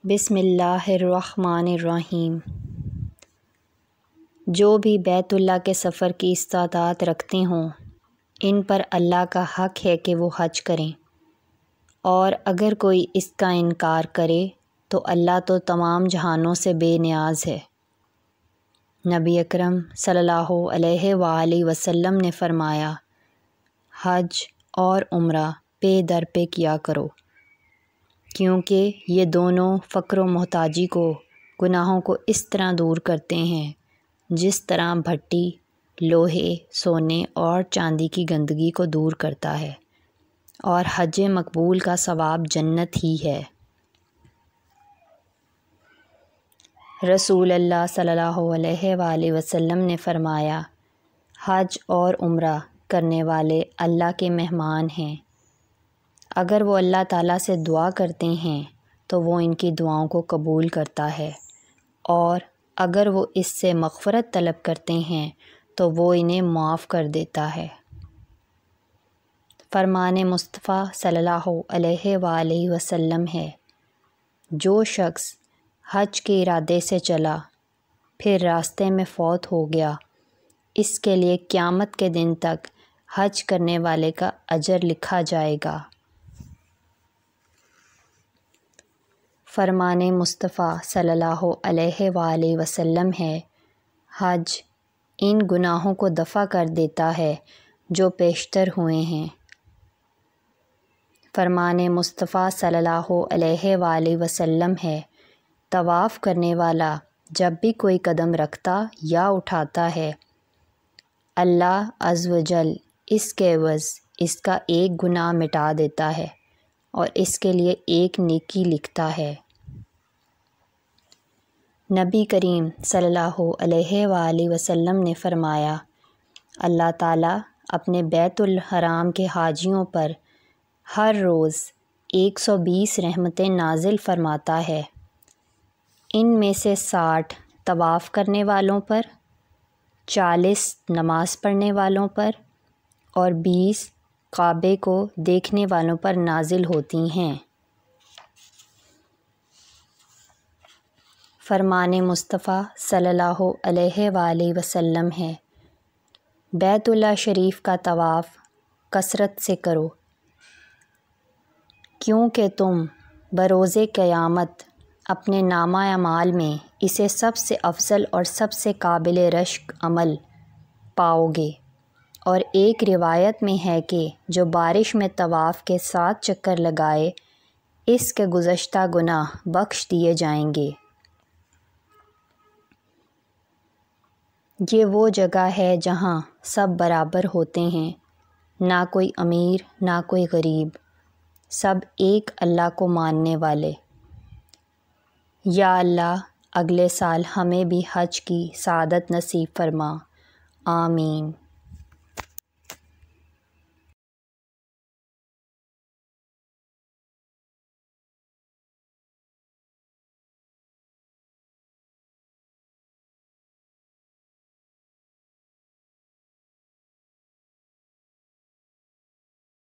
بسم اللہ الرحمن الرحیم۔ جو بھی بیت اللہ کے سفر کی استطاعت رکھتے ہوں ان پر اللہ کا حق ہے کہ وہ حج کریں، اور اگر کوئی اس کا انکار کرے تو اللہ تو تمام جہانوں سے بے نیاز ہے۔ نبی اکرم صلی اللہ علیہ وآلہ وسلم نے فرمایا، حج اور عمرہ پے در پے کیا کرو، کیونکہ یہ دونوں فقر و محتاجی کو، گناہوں کو اس طرح دور کرتے ہیں جس طرح بھٹی لوہے، سونے اور چاندی کی گندگی کو دور کرتا ہے، اور حج مقبول کا ثواب جنت ہی ہے۔ رسول اللہ صلی اللہ علیہ وآلہ وسلم نے فرمایا، حج اور عمرہ کرنے والے اللہ کے مہمان ہیں۔ اگر وہ اللہ تعالیٰ سے دعا کرتے ہیں تو وہ ان کی دعاؤں کو قبول کرتا ہے، اور اگر وہ اس سے مغفرت طلب کرتے ہیں تو وہ انہیں معاف کر دیتا ہے۔ فرمان مصطفیٰ صلی اللہ علیہ وآلہ وسلم ہے، جو شخص حج کے ارادے سے چلا پھر راستے میں فوت ہو گیا، اس کے لیے قیامت کے دن تک حج کرنے والے کا اجر لکھا جائے گا۔ فرمان مصطفیٰ صلی اللہ علیہ وآلہ وسلم ہے، حج ان گناہوں کو دفع کر دیتا ہے جو پیشتر ہوئے ہیں۔ فرمان مصطفیٰ صلی اللہ علیہ وآلہ وسلم ہے، طواف کرنے والا جب بھی کوئی قدم رکھتا یا اٹھاتا ہے، اللہ عز و جل اس کے عوض اس کا ایک گناہ مٹا دیتا ہے اور اس کے لیے ایک نیکی لکھتا ہے۔ نبی کریم صلی اللہ علیہ وآلہ وسلم نے فرمایا، اللہ تعالیٰ اپنے بیت الحرام کے حاجیوں پر ہر روز 120 رحمتیں نازل فرماتا ہے۔ ان میں سے 60 طواف کرنے والوں پر، 40 نماز پڑھنے والوں پر اور 20 کعبے کو دیکھنے والوں پر نازل ہوتی ہیں۔ فرمان مصطفیٰ صلی اللہ علیہ وآلہ وسلم ہے، بیت اللہ شریف کا طواف کثرت سے کرو، کیونکہ تم بروز قیامت اپنے نامہ اعمال میں اسے سب سے افضل اور سب سے قابل رشک عمل پاؤ گے۔ اور ایک روایت میں ہے کہ جو بارش میں طواف کے 7 چکر لگائے اس کے گزشتہ گناہ بخش دیے جائیں گے۔ یہ وہ جگہ ہے جہاں سب برابر ہوتے ہیں، نہ کوئی امیر نہ کوئی غریب، سب ایک اللہ کو ماننے والے۔ یا اللہ اگلے سال ہمیں بھی حج کی سعادت نصیب فرما، آمین۔